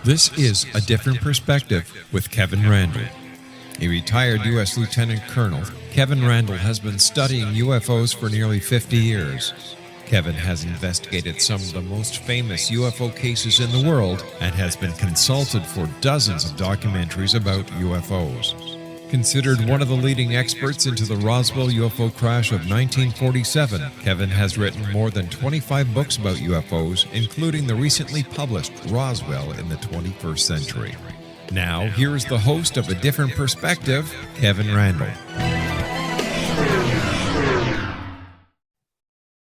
This is A Different Perspective with Kevin Randle. A retired U.S. Lieutenant Colonel, Kevin Randle has been studying UFOs for nearly 50 years. Kevin has investigated some of the most famous UFO cases in the world and has been consulted for dozens of documentaries about UFOs. Considered one of the leading experts into the Roswell UFO crash of 1947, Kevin has written more than 25 books about UFOs, including the recently published Roswell in the 21st Century. Now, here is the host of A Different Perspective, Kevin Randle.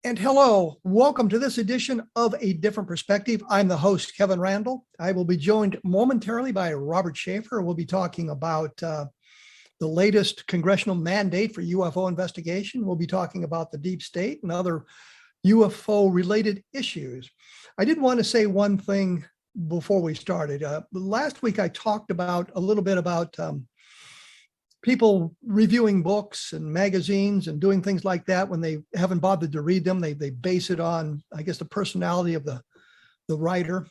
And hello, welcome to this edition of A Different Perspective. I'm the host, Kevin Randle. I will be joined momentarily by Robert Sheaffer. We'll be talking about the latest congressional mandate for UFO investigation. We'll be talking about the deep state and other UFO-related issues. I did want to say one thing before we started. Last week, I talked a little bit about people reviewing books and magazines and doing things like that when they haven't bothered to read them. They base it on, I guess, the personality of the writer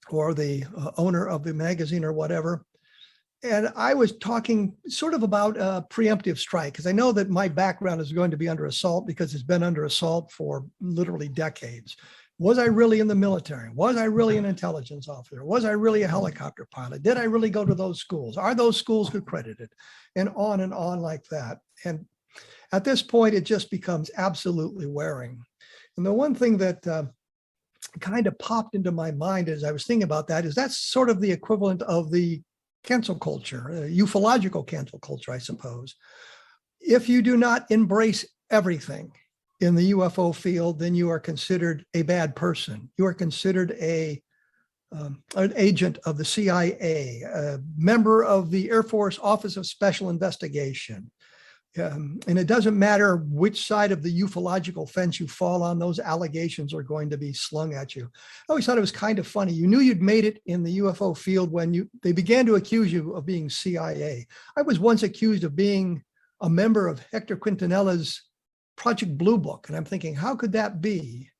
or the owner of the magazine or whatever. And I was talking sort of about a preemptive strike, because I know that my background is going to be under assault because it's been under assault for literally decades. Was I really in the military? Was I really an intelligence officer? Was I really a helicopter pilot? Did I really go to those schools? Are those schools accredited? And on like that. And at this point, it just becomes absolutely wearing. And the one thing that kind of popped into my mind as I was thinking about that is that's sort of the equivalent of the cancel culture, ufological cancel culture, I suppose. If you do not embrace everything in the UFO field, then you are considered a bad person. You are considered an agent of the CIA, a member of the Air Force Office of Special Investigation. And it doesn't matter which side of the ufological fence you fall on, those allegations are going to be slung at you. I always thought it was kind of funny. You knew you'd made it in the UFO field when they began to accuse you of being CIA. I was once accused of being a member of Hector Quintanella's Project Blue Book. And I'm thinking, how could that be?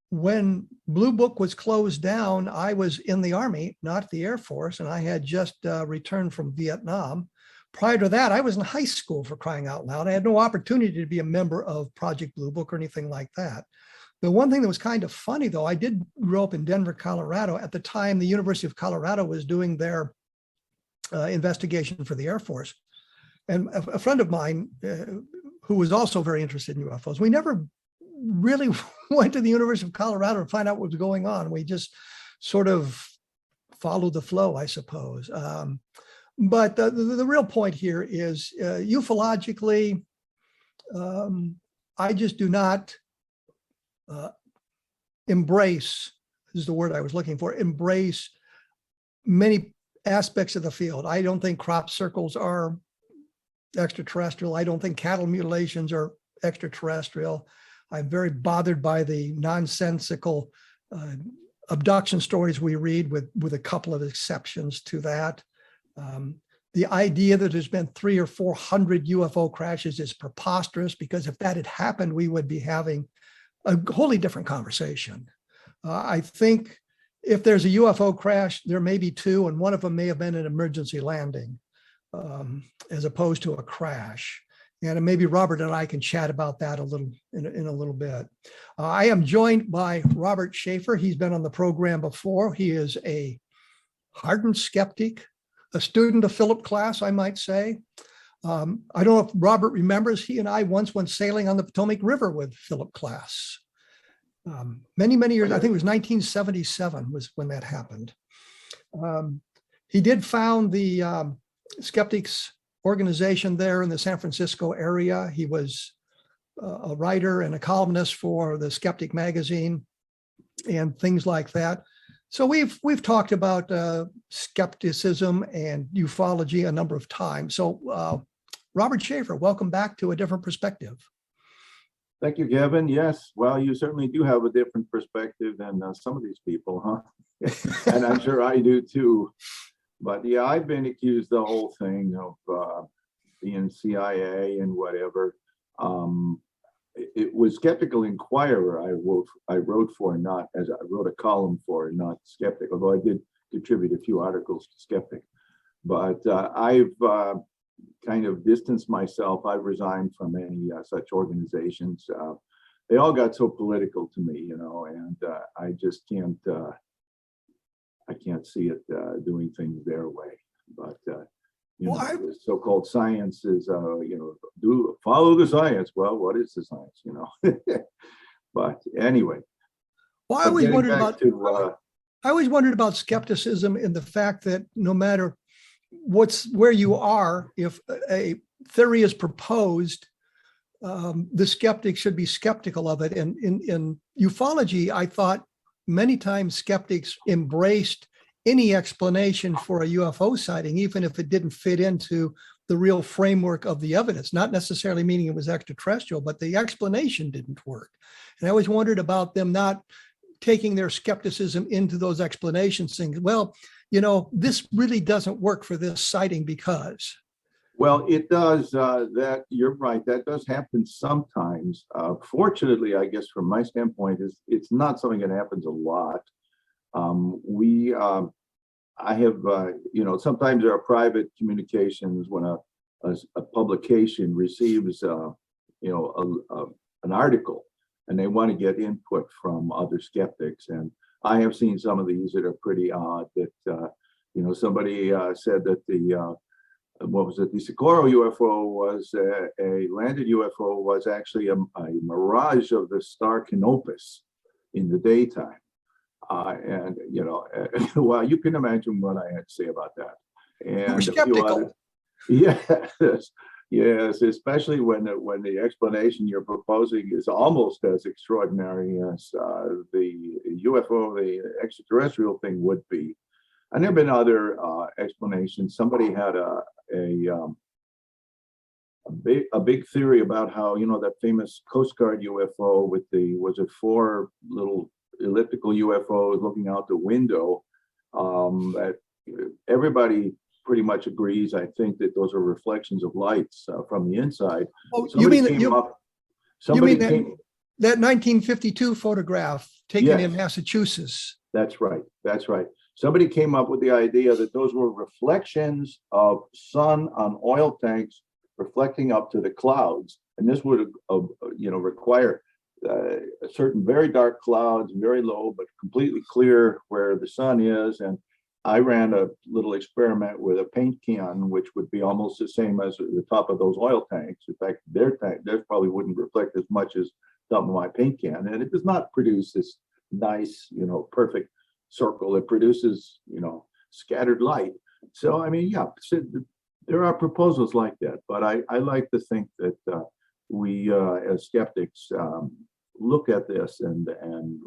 When Blue Book was closed down, I was in the Army, not the Air Force, and I had just returned from Vietnam. Prior to that, I was in high school, for crying out loud. I had no opportunity to be a member of Project Blue Book or anything like that. The one thing that was kind of funny, though, I did grow up in Denver, Colorado. At the time, the University of Colorado was doing their investigation for the Air Force. And a friend of mine who was also very interested in UFOs, we never really went to the University of Colorado to find out what was going on. We just sort of followed the flow, I suppose. But the real point here is ufologically, I just do not embrace, this is the word I was looking for, embrace many aspects of the field. I don't think crop circles are extraterrestrial. I don't think cattle mutilations are extraterrestrial. I'm very bothered by the nonsensical abduction stories we read, with a couple of exceptions to that. The idea that there's been 300 or 400 UFO crashes is preposterous, because if that had happened, we would be having a wholly different conversation. I think if there's a UFO crash, there may be two, and one of them may have been an emergency landing as opposed to a crash. And maybe Robert and I can chat about that in a little bit. I am joined by Robert Sheaffer. He's been on the program before. He is a hardened skeptic, a student of Philip Klass, I might say. I don't know if Robert remembers, he and I once went sailing on the Potomac River with Philip Klass. Many, many years, I think it was 1977 was when that happened. He did found the Skeptics organization there in the San Francisco area. He was a writer and a columnist for the Skeptic magazine and things like that. So we've talked about skepticism and ufology a number of times. So Robert Sheaffer, welcome back to A Different Perspective. Thank you, Kevin. Yes, well, you certainly do have a different perspective than some of these people, huh? And I'm sure I do too. But yeah, I've been accused the whole thing of being CIA and whatever. it was Skeptical Inquirer I wrote for, not as I wrote a column for, not Skeptic, although I did contribute a few articles to Skeptic. But I've kind of distanced myself. I've resigned from any such organizations. They all got so political to me, you know, and I just can't. I can't see it doing things their way. But you Well, know, the so-called science is, you know, follow the science. Well, what is the science, you know? But anyway. Well, I but always getting wondered back about to, I always wondered about skepticism in the fact that no matter where you are, if a theory is proposed, the skeptic should be skeptical of it. And in ufology, I thought many times skeptics embraced any explanation for a UFO sighting, even if it didn't fit into the real framework of the evidence, not necessarily meaning it was extraterrestrial, but the explanation didn't work. And I always wondered about them not taking their skepticism into those explanations, saying, well, you know, this really doesn't work for this sighting because. well, it does, that you're right, that does happen sometimes. Fortunately, I guess from my standpoint, it's not something that happens a lot. I have, you know, sometimes there are private communications when a publication receives, you know, an article, and they want to get input from other skeptics. And I have seen some of these that are pretty odd. That you know, somebody said that the what was it? The Socorro UFO was a landed UFO, was actually a mirage of the star Canopus in the daytime. And you know, well, you can imagine what I had to say about that. And We're skeptical. yes, yes, especially when the explanation you're proposing is almost as extraordinary as the UFO, the extraterrestrial thing would be. And there have been other explanations. Somebody had a big theory about how, you know, that famous Coast Guard UFO with was it 4 little elliptical UFOs looking out the window, that everybody pretty much agrees, I think, that those are reflections of lights from the inside. Oh, you mean that that 1952 photograph taken in Massachusetts? That's right. That's right. Somebody came up with the idea that those were reflections of sun on oil tanks reflecting up to the clouds, and this would, you know, require a certain very dark clouds, very low but completely clear where the sun is. And I ran a little experiment with a paint can, which would be almost the same as the top of those oil tanks. In fact, theirs probably wouldn't reflect as much as the top of my paint can, and it does not produce this nice, you know, perfect circle. It produces, you know, scattered light. So I mean, yeah, there are proposals like that, but I like to think that we as skeptics look at this and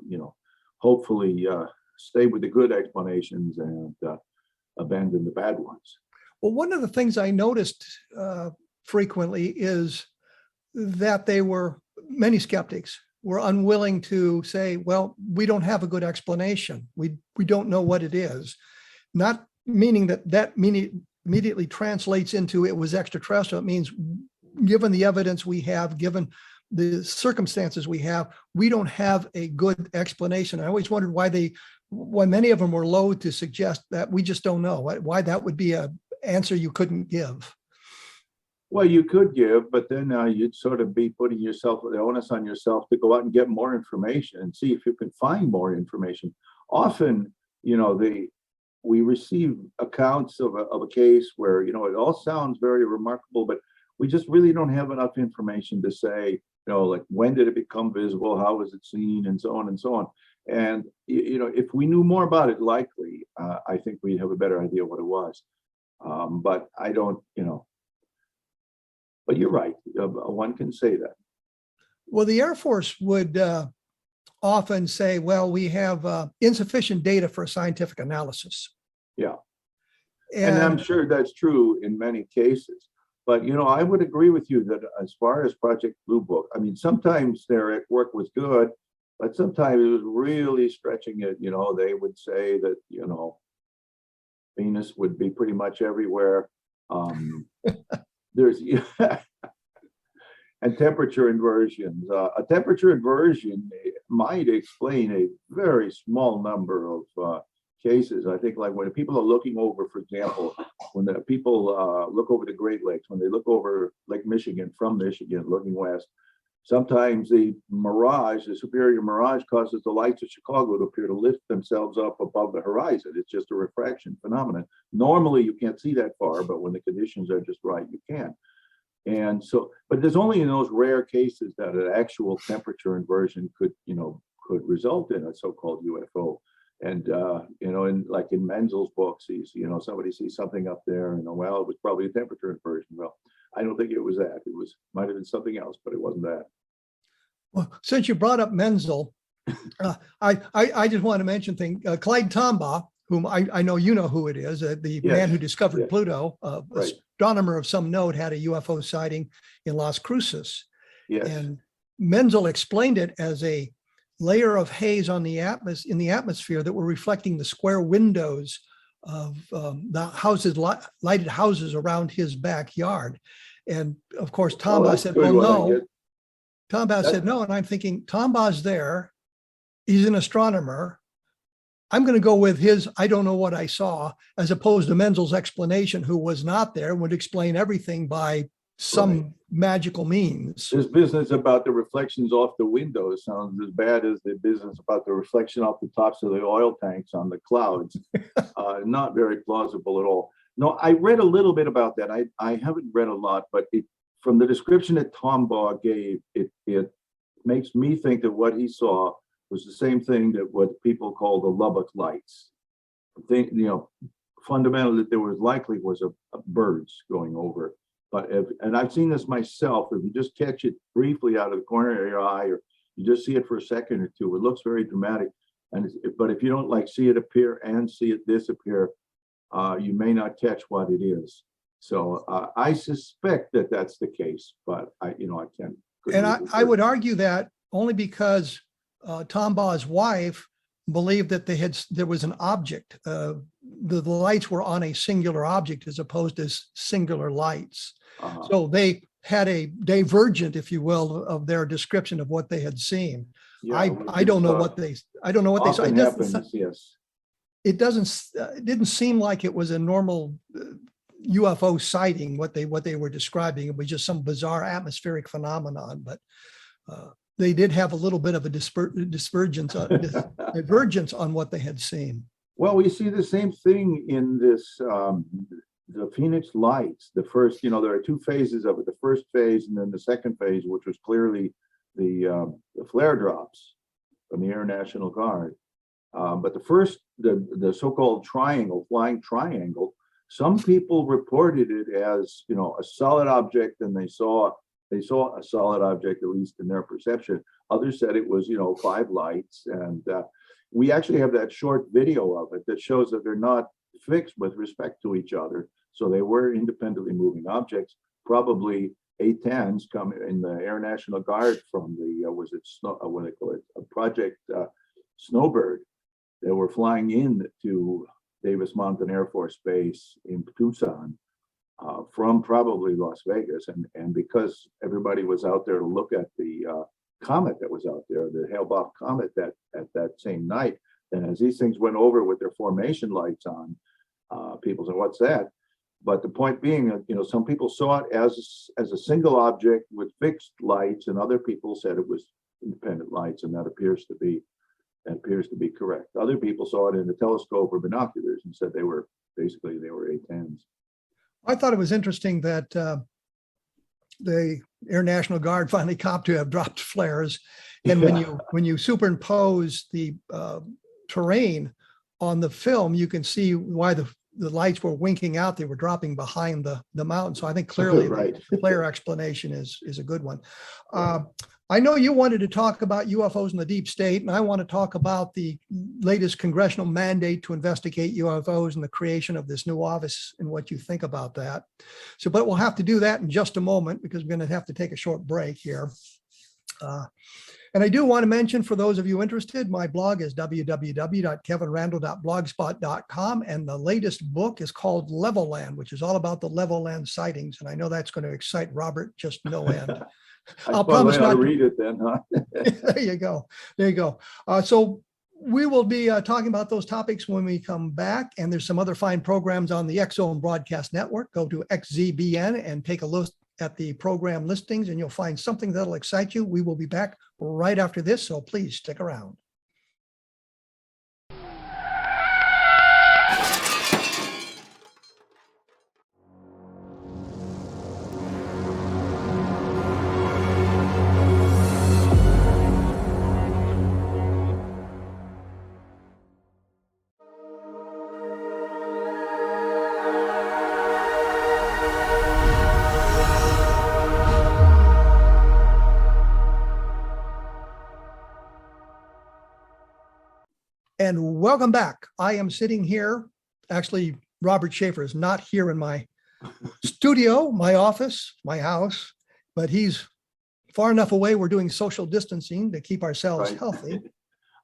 you know, hopefully stay with the good explanations and abandon the bad ones. Well, one of the things I noticed frequently is that many skeptics were unwilling to say, well, we don't have a good explanation. We don't know what it is. Not meaning that immediately translates into it was extraterrestrial. It means, given the evidence we have, given the circumstances we have, we don't have a good explanation. I always wondered why many of them were loath to suggest that we just don't know, why that would be an answer you couldn't give. Well, you could give, but then you'd sort of be putting the onus on yourself to go out and get more information and see if you can find more information. Often, you know, we receive accounts of a case where, you know, it all sounds very remarkable, but we just really don't have enough information to say, you know, like, when did it become visible? How was it seen? And so on and so on. And, you know, if we knew more about it, likely, I think we'd have a better idea what it was. But I don't, you know, but you're right. One can say that. Well, the Air Force would often say, well, we have insufficient data for scientific analysis. Yeah. And I'm sure that's true in many cases. But, you know, I would agree with you that as far as Project Blue Book, I mean, sometimes their work was good, but sometimes it was really stretching it. You know, they would say that, you know, Venus would be pretty much everywhere. And And temperature inversions. A temperature inversion might explain a very small number of cases. I think, like when people are looking over, for example, when the people look over the Great Lakes, when they look over Lake Michigan from Michigan looking west, sometimes the mirage, the superior mirage, causes the lights of Chicago to appear to lift themselves up above the horizon. It's just a refraction phenomenon. Normally, you can't see that far, but when the conditions are just right, you can. And so, but there's only in those rare cases that an actual temperature inversion could result in a so-called UFO. And like in Menzel's books, he's, somebody sees something up there, and well, it was probably a temperature inversion. Well, I don't think it was that. It might have been something else, but it wasn't that. Well, since you brought up Menzel, I just want to mention Clyde Tombaugh, whom I know you know who it is, the man who discovered Pluto, right. Astronomer of some note, had a UFO sighting in Las Cruces. Yes. And Menzel explained it as a layer of haze on the atmosphere that were reflecting the square windows of the houses, lighted houses around his backyard. And of course, Tombaugh said, well, no. Tombaugh said no. And I'm thinking, Tombaugh's there. He's an astronomer. I'm going to go with his, I don't know what I saw, as opposed to Menzel's explanation, who was not there, would explain everything by some magical means. This business about the reflections off the windows sounds as bad as the business about the reflection off the tops of the oil tanks on the clouds. Not very plausible at all. No, I read a little bit about that. I haven't read a lot, but from the description that Tombaugh gave, it makes me think that what he saw was the same thing that what people call the Lubbock lights. Fundamentally, that there was likely a birds going over. But and I've seen this myself. If you just catch it briefly out of the corner of your eye, or you just see it for a second or two, it looks very dramatic. But if you don't see it appear and see it disappear, you may not catch what it is. So I suspect that that's the case, but I can't. And I would argue that only because Tombaugh's wife believed that there was an object. The lights were on a singular object as opposed to singular lights. So they had a divergent, if you will, of their description of what they had seen. Yeah, I don't know what they saw. It happens, yes. It didn't seem like it was a normal UFO sighting, what they were describing. It was just some bizarre atmospheric phenomenon, but they did have a little bit of a divergence on what they had seen. Well, we see the same thing in this, the Phoenix lights. The first, there are two phases of it. The first phase and then the second phase, which was clearly the flare drops from the Air National Guard. But the first, the so-called triangle, flying triangle, some people reported it as, a solid object, and they saw a solid object, at least in their perception. Others said it was, 5 lights. And we actually have that short video of it that shows that they're not fixed with respect to each other. So they were independently moving objects, probably A-10s come in the Air National Guard from the, Project Snowbird. They were flying in to Davis Mountain Air Force Base in Tucson from probably Las Vegas. And because everybody was out there to look at the comet that was out there, the Hale-Bopp comet at that same night, and as these things went over with their formation lights on, people said, "What's that?" But the point being that, some people saw it as a single object with fixed lights, and other people said it was independent lights, and that appears to be correct. Other people saw it in the telescope or binoculars and said they were A-10s. I thought it was interesting that the Air National Guard finally copped to have dropped flares, and when you superimpose the terrain on the film, you can see why the lights were winking out. They were dropping behind the mountain. So I think clearly the flare explanation is a good one. I know you wanted to talk about UFOs in the deep state, and I want to talk about the latest congressional mandate to investigate UFOs and the creation of this new office and what you think about that. So, but we'll have to do that in just a moment because we're going to have to take a short break here. And I do want to mention, for those of you interested, my blog is www.kevinrandle.blogspot.com. And the latest book is called Level Land, which is all about the level land sightings. And I know that's going to excite Robert just no end. I'll promise not to read it then, huh? There you go. There you go. So we will be talking about those topics when we come back. And there's some other fine programs on the X Zone Broadcast Network. Go to XZBN and take a look at the program listings, and you'll find something that'll excite you. We will be back right after this, so please stick around. And welcome back. I am sitting here. Actually, Robert Sheaffer is not here in my studio, my office, my house, but he's far enough away. We're doing social distancing to keep ourselves healthy.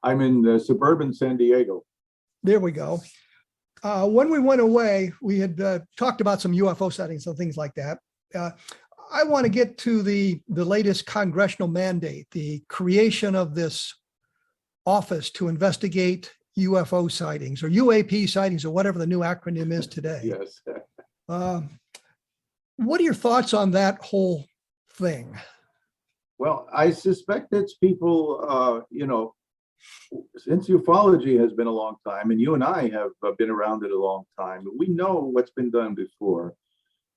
I'm in suburban San Diego. There we go. When we went away, we had talked about some UFO sightings and things like that. I want to get to the latest congressional mandate, the creation of this office to investigate UFO sightings or UAP sightings or whatever the new acronym is today. Yes. What are your thoughts on that whole thing? Well, I suspect it's people, since ufology has been a long time, and you and I have been around it a long time, we know what's been done before.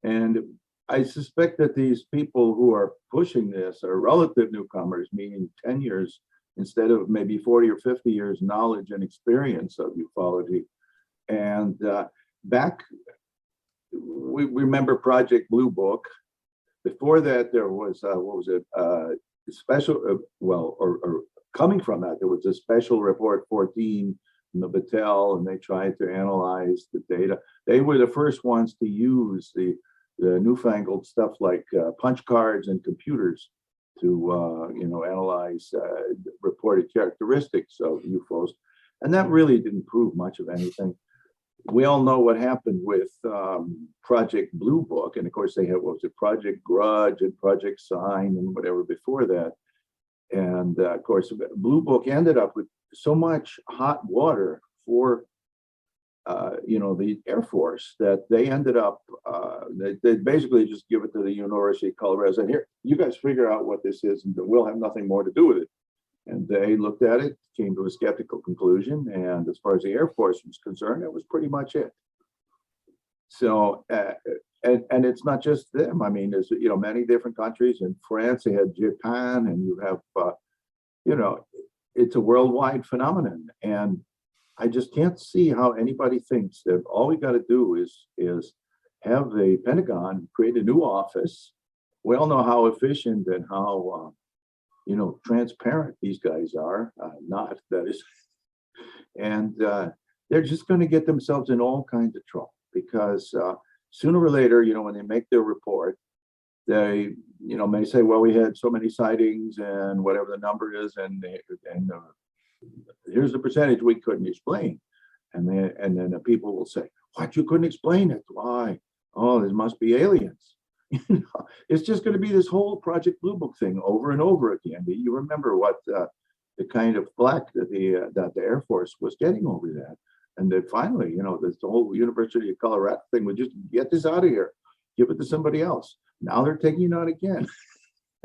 And I suspect that these people who are pushing this are relative newcomers, meaning 10 years instead of maybe 40 or 50 years knowledge and experience of ufology. And we remember Project Blue Book. Before that, there was, special, or coming from that, there was a special report 14 from the Battelle, and they tried to analyze the data. They were the first ones to use the newfangled stuff like punch cards and computers to analyze reported characteristics of UFOs, and that really didn't prove much of anything. We all know what happened with Project Blue Book, and of course they had, what was it, Project Grudge and Project Sign and whatever before that. And of course, Blue Book ended up with so much hot water for the Air Force that they ended up, they basically just give it to the University of Colorado, and here, you guys figure out what this is, and we'll have nothing more to do with it. And they looked at it, came to a skeptical conclusion, and as far as the Air Force was concerned, that was pretty much it. So, and it's not just them. I mean, there's many different countries. In France, they had Japan, and you have, it's a worldwide phenomenon. And I just can't see how anybody thinks that all we got to do is have the Pentagon create a new office. We all know how efficient and how transparent these guys are. Not that is, and they're just going to get themselves in all kinds of trouble because sooner or later, when they make their report, they may say, well, we had so many sightings and whatever the number is, and here's the percentage we couldn't explain. And then the people will say, what, you couldn't explain it? Why? Oh, there must be aliens. It's just going to be this whole Project Blue Book thing over and over again. You remember what the kind of flack that the Air Force was getting over that. And then finally, this the whole University of Colorado thing would just get this out of here, give it to somebody else. Now they're taking it out again.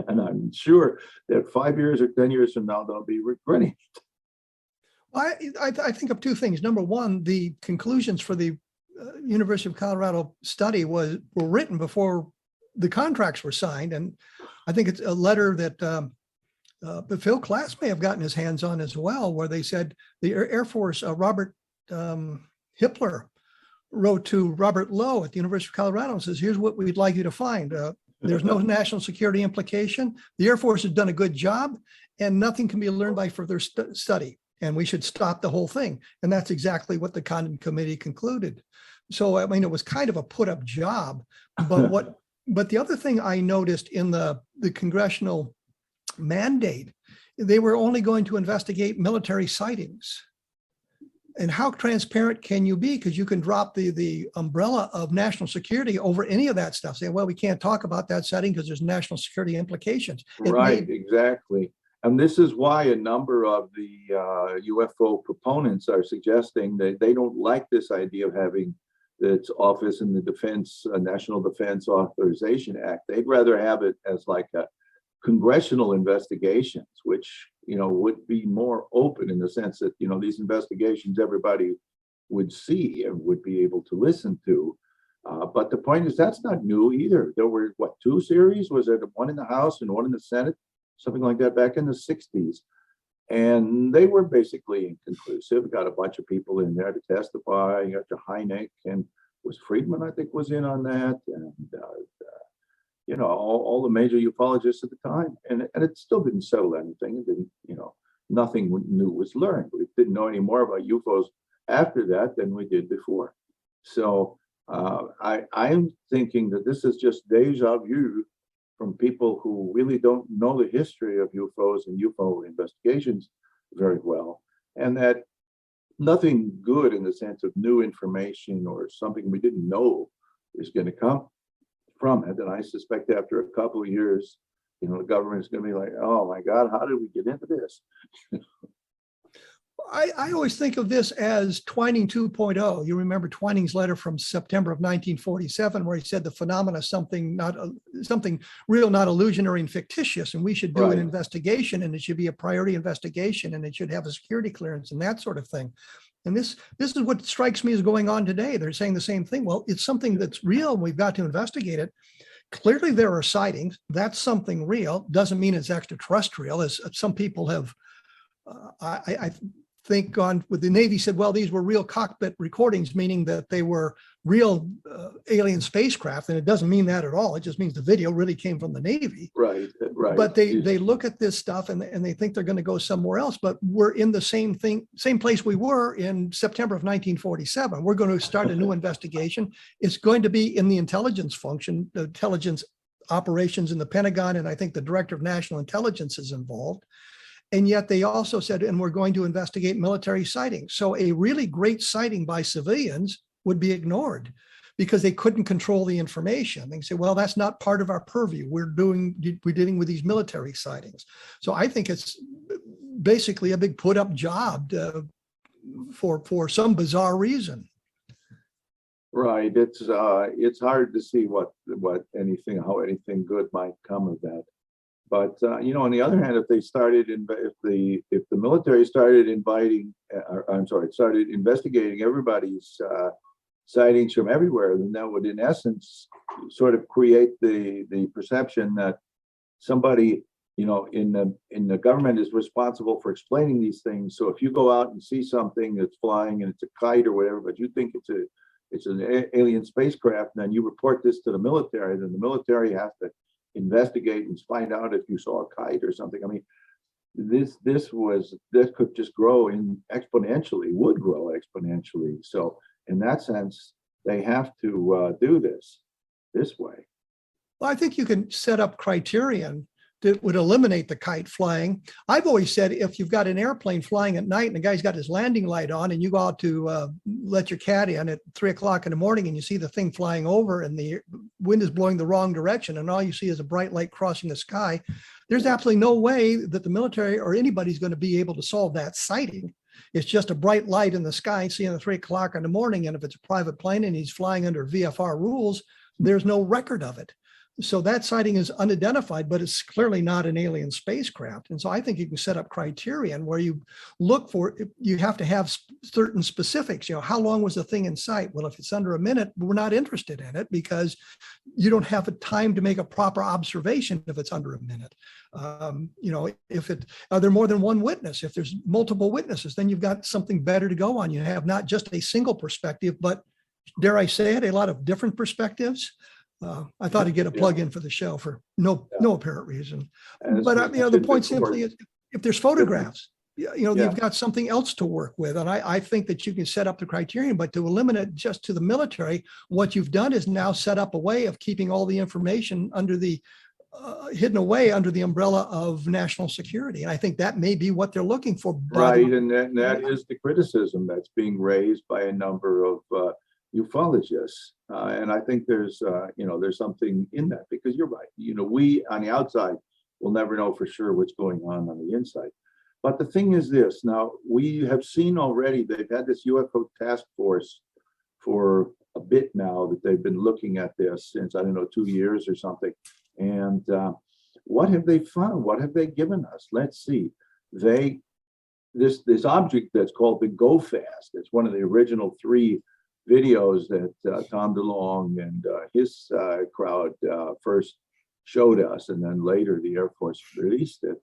And I'm sure that 5 years or 10 years from now, they'll be regretting it. I think of two things. Number one, the conclusions for the University of Colorado study were written before the contracts were signed. And I think it's a letter that Phil Klass may have gotten his hands on as well, where they said the Air Force, Robert Hippler wrote to Robert Lowe at the University of Colorado and says, here's what we'd like you to find. There's no national security implication. The Air Force has done a good job and nothing can be learned by further study. And we should stop the whole thing. And that's exactly what the Condon Committee concluded. So, I mean, it was kind of a put up job, but the other thing I noticed in the congressional mandate they were only going to investigate military sightings. And how transparent can you be? Because you can drop the umbrella of national security over any of that stuff. Say, well, we can't talk about that setting because there's national security implications. Right, exactly. And this is why a number of the UFO proponents are suggesting that they don't like this idea of having its office in the Defense, National Defense Authorization Act. They'd rather have it as like a congressional investigations, which, you know, would be more open in the sense that, you know, these investigations everybody would see and would be able to listen to. But the point is, that's not new either. There were, what, 2 series? Was there one in the House and one in the Senate? Something like that back in the 60s. And they were basically inconclusive. Got a bunch of people in there to testify. You got Hynek, and was Friedman, I think, was in on that. And, you know, all the major ufologists at the time. And it still didn't settle anything. It didn't, you know, nothing new was learned. We didn't know any more about UFOs after that than we did before. So I'm thinking that this is just deja vu from people who really don't know the history of UFOs and UFO investigations very well, and that nothing good in the sense of new information or something we didn't know is going to come from it. And I suspect after a couple of years, you know, the government is going to be like, oh my God, how did we get into this? I always think of this as Twining 2.0. You remember Twining's letter from September of 1947, where he said the phenomena is something real, not illusionary and fictitious, and we should do an investigation, and it should be a priority investigation, and it should have a security clearance and that sort of thing. And this is what strikes me as going on today. They're saying the same thing. Well, it's something that's real, and we've got to investigate it. Clearly, there are sightings. That's something real. Doesn't mean it's extraterrestrial, as some people have. I think gone with the Navy said, well, these were real cockpit recordings, meaning that they were real alien spacecraft. And it doesn't mean that at all. It just means the video really came from the Navy. Right. But they look at this stuff and they think they're going to go somewhere else. But we're in the same place we were in September of 1947. We're going to start a new investigation. It's going to be in the intelligence function, the intelligence operations in the Pentagon. And I think the Director of National Intelligence is involved. And yet they also said, and we're going to investigate military sightings. So a really great sighting by civilians would be ignored because they couldn't control the information. They say, well, that's not part of our purview. We're dealing with these military sightings. So I think it's basically a big put up job for some bizarre reason. Right. It's hard to see how anything good might come of that. But you know, on the other hand, if the military started started investigating everybody's sightings from everywhere, then that would, in essence, sort of create the perception that somebody, you know, in the government is responsible for explaining these things. So if you go out and see something that's flying and it's a kite or whatever, but you think it's an alien spacecraft, and then you report this to the military, then the military has to investigate and find out if you saw a kite or something. I mean, this could just grow would grow exponentially. So in that sense, they have to do this way. Well, I think you can set up criterion that would eliminate the kite flying. I've always said, if you've got an airplane flying at night and the guy's got his landing light on and you go out to let your cat in at 3 o'clock in the morning and you see the thing flying over and the wind is blowing the wrong direction and all you see is a bright light crossing the sky, there's absolutely no way that the military or anybody's going to be able to solve that sighting. It's just a bright light in the sky seeing at 3 o'clock in the morning. And if it's a private plane and he's flying under VFR rules, there's no record of it. So that sighting is unidentified, but it's clearly not an alien spacecraft. And so I think you can set up criterion where you look for, you have to have certain specifics, you know, how long was the thing in sight? Well, if it's under a minute, we're not interested in it because you don't have a time to make a proper observation if it's under a minute. You know, are there more than one witness? If there's multiple witnesses, then you've got something better to go on. You have not just a single perspective, but dare I say it, a lot of different perspectives. I thought I'd get a plug in for the show for no apparent reason. But you know, the point simply is, if there's photographs, you've got something else to work with. And I think that you can set up the criterion, but to eliminate just to the military, what you've done is now set up a way of keeping all the information under the hidden away under the umbrella of national security. And I think that may be what they're looking for. Right, and that is the criticism that's being raised by a number of ufologists. And I think there's something in that, because you're right. We on the outside will never know for sure what's going on the inside. But the thing is this, now we have seen already, they've had this UFO task force for a bit now that they've been looking at this since, I don't know, 2 years or something. And what have they found? What have they given us? Let's see. This object that's called the Go Fast. It's one of the original 3 videos that Tom DeLonge and his crowd first showed us, and then later the Air Force released it.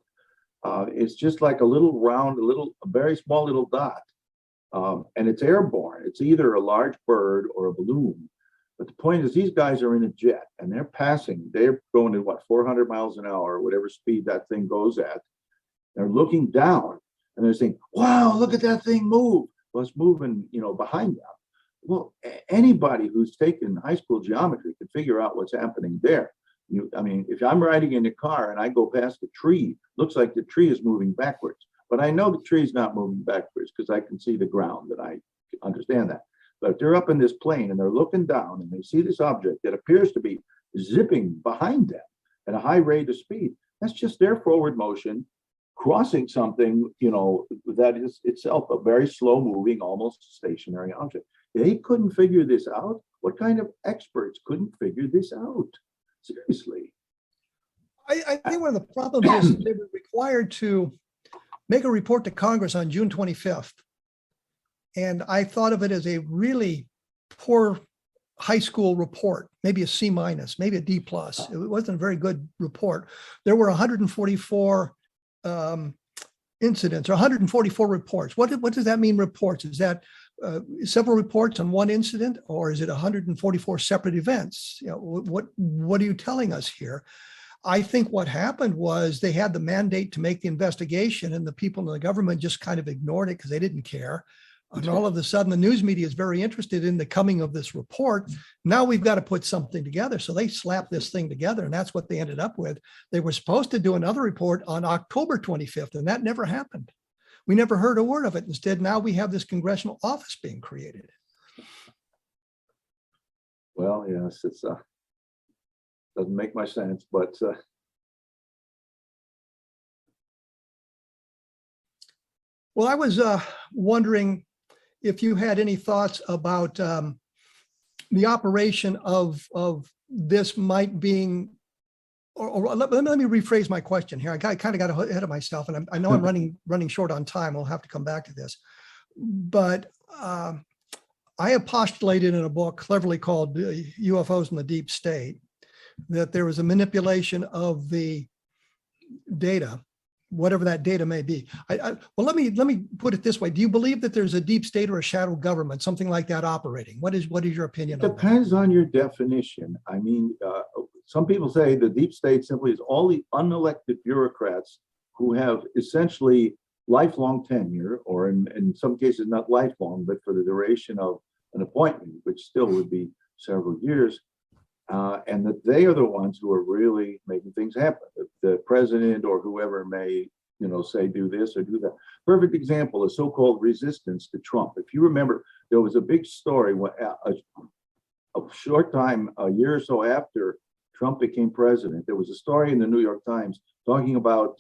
It's just like a little round, a very small little dot, and it's airborne. It's either a large bird or a balloon. But the point is, these guys are in a jet, and they're going to 400 miles an hour, or whatever speed that thing goes at. They're looking down, and they're saying, "Wow, look at that thing move." Well, it's moving, behind them. Well, anybody who's taken high school geometry can figure out what's happening there. If I'm riding in a car and I go past a tree, looks like the tree is moving backwards, but I know the tree is not moving backwards because I can see the ground, and I understand that. But if they're up in this plane and they're looking down and they see this object that appears to be zipping behind them at a high rate of speed, that's just their forward motion crossing something, that is itself a very slow moving, almost stationary object. They couldn't figure this out. What kind of experts couldn't figure this out? Seriously. I think one of the problems is they were required to make a report to Congress on June 25th. And I thought of it as a really poor high school report, maybe a C-, maybe a D+. It wasn't a very good report. There were 144 incidents, or 144 reports. What does that mean, reports? Is that several reports on one incident, or is it 144 separate events? What are you telling us here? I think what happened was they had the mandate to make the investigation, and the people in the government just kind of ignored it because they didn't care. And all of a sudden, the news media is very interested in the coming of this report. Now we've got to put something together. So they slapped this thing together, and that's what they ended up with. They were supposed to do another report on October 25th, and that never happened. We never heard a word of it. Instead, now we have this congressional office being created. Well, yes, it's doesn't make much sense, but well, I was wondering if you had any thoughts about the operation of this might being, or let me rephrase my question here. I kind of got ahead of myself, and I know I'm running short on time. We'll have to come back to this. But I have postulated in a book cleverly called UFOs in the Deep State that there was a manipulation of the data, whatever that data may be. Well, let me put it this way. Do you believe that there's a deep state or a shadow government, something like that operating? What is your opinion on that? Depends on your definition. Some people say the deep state simply is all the unelected bureaucrats who have essentially lifelong tenure, or in some cases not lifelong, but for the duration of an appointment, which still would be several years. And that they are the ones who are really making things happen. The president or whoever may, say do this or do that. Perfect example is so-called resistance to Trump. If you remember, there was a big story a short time, a year or so after Trump became president. There was a story in the New York Times talking about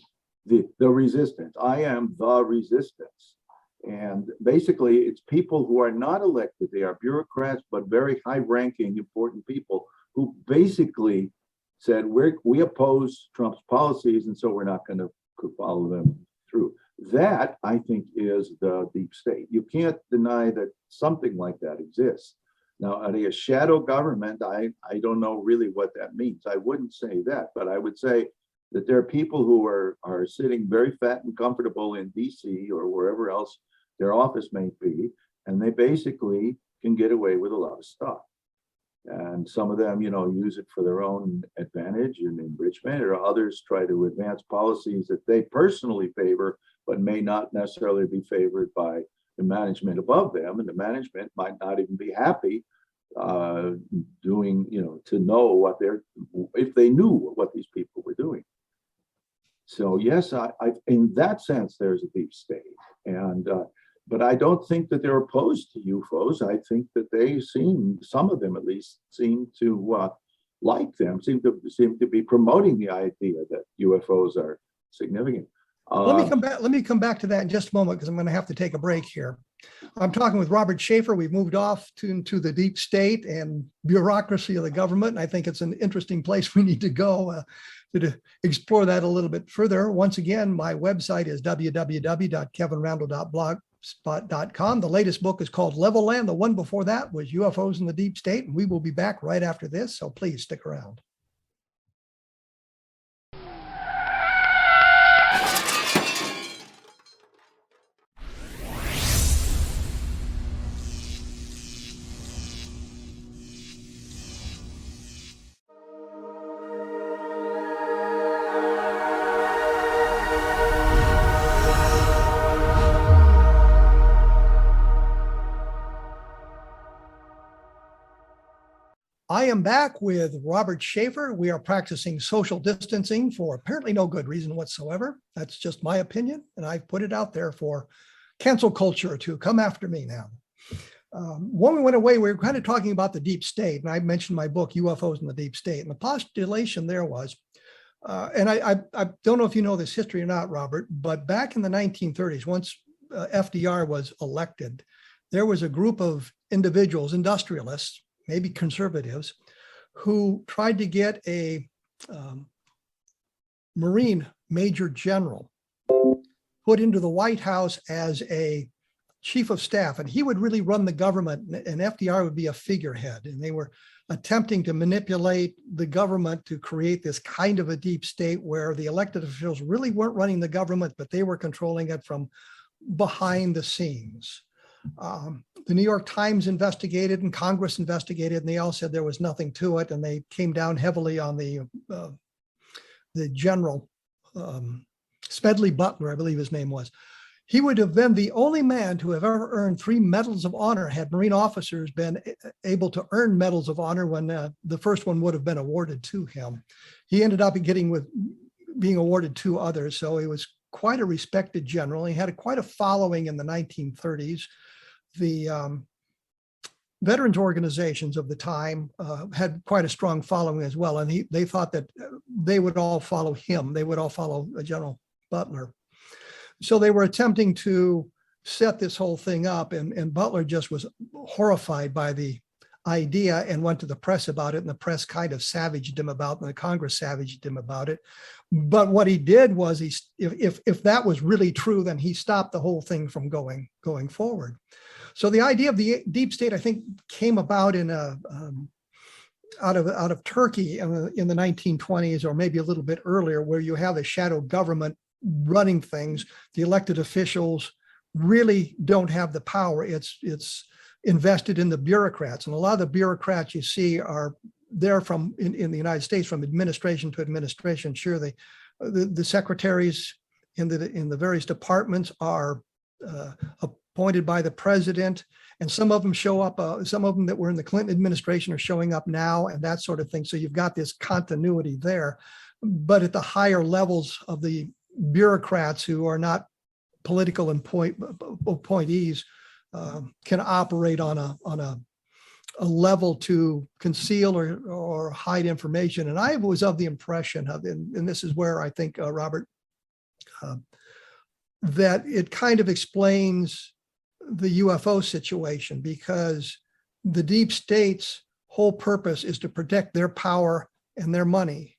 the resistance. I am the resistance. And basically, it's people who are not elected. They are bureaucrats, but very high-ranking, important people who basically said, we oppose Trump's policies, and so we're not going to follow them through. That, I think, is the deep state. You can't deny that something like that exists. Now, are they a shadow government? I don't know really what that means. I wouldn't say that, but I would say that there are people who are sitting very fat and comfortable in DC or wherever else their office may be, and they basically can get away with a lot of stuff. And some of them, use it for their own advantage and enrichment, or others try to advance policies that they personally favor, but may not necessarily be favored by the management above them. And the management might not even be happy doing, to know what if they knew what these people So yes, in that sense, there's a deep state, and but I don't think that they're opposed to UFOs. I think that some of them at least, seem to like them, seem to be promoting the idea that UFOs are significant. Let me come back to that in just a moment, because I'm going to have to take a break here. I'm talking with Robert Sheaffer. We've moved off into the deep state and bureaucracy of the government. And I think it's an interesting place we need to go to explore that a little bit further. Once again, my website is www.kevinrandle.blogspot.com. The latest book is called Level Land. The one before that was UFOs in the Deep State. And we will be back right after this. So please stick around. I am back with Robert Sheaffer. We are practicing social distancing for apparently no good reason whatsoever. That's just my opinion, and I've put it out there for cancel culture to come after me now. When we went away, we were kind of talking about the deep state, and I mentioned my book, UFOs in the Deep State, and the postulation there was, and I don't know if you know this history or not, Robert, but back in the 1930s, once FDR was elected, there was a group of individuals, industrialists, maybe conservatives, who tried to get a Marine Major General put into the White House as a chief of staff, and he would really run the government, and FDR would be a figurehead. And they were attempting to manipulate the government to create this kind of a deep state where the elected officials really weren't running the government, but they were controlling it from behind the scenes. The New York Times investigated and Congress investigated, and they all said there was nothing to it. And they came down heavily on the general, Smedley Butler, I believe his name was. He would have been the only man to have ever earned 3 medals of honor had Marine officers been able to earn medals of honor when the first one would have been awarded to him. He ended up being awarded 2 others. So he was quite a respected general. He had quite a following in the 1930s. The veterans organizations of the time had quite a strong following as well. And they thought that they would all follow him. They would all follow General Butler. So they were attempting to set this whole thing up. And Butler just was horrified by the idea and went to the press about it. And the press kind of savaged him about it, and the Congress savaged him about it. But what he did was, if that was really true, then he stopped the whole thing from going forward. So the idea of the deep state, I think, came about out of Turkey in the 1920s, or maybe a little bit earlier, where you have a shadow government running things. The elected officials really don't have the power. It's invested in the bureaucrats, and a lot of the bureaucrats you see are there from in the United States, from administration to administration. Sure, the secretaries in the various departments are appointed by the president, and some of them show up. Some of them that were in the Clinton administration are showing up now, and that sort of thing. So you've got this continuity there, but at the higher levels of the bureaucrats, who are not political appointees, can operate on a level to conceal or hide information. And I was of the impression of, and this is where I think, Robert, that it kind of explains the UFO situation, because the deep state's whole purpose is to protect their power and their money.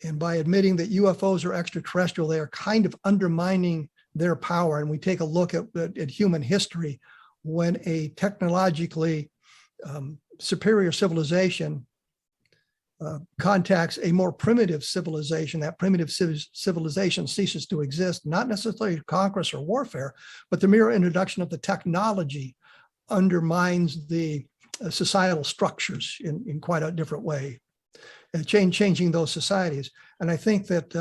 And by admitting that UFOs are extraterrestrial, they are kind of undermining their power. And we take a look at human history. When a technologically superior civilization contacts a more primitive civilization, that primitive civilization ceases to exist, not necessarily conquest or warfare, but the mere introduction of the technology undermines the societal structures in quite a different way, and changing those societies. And I think that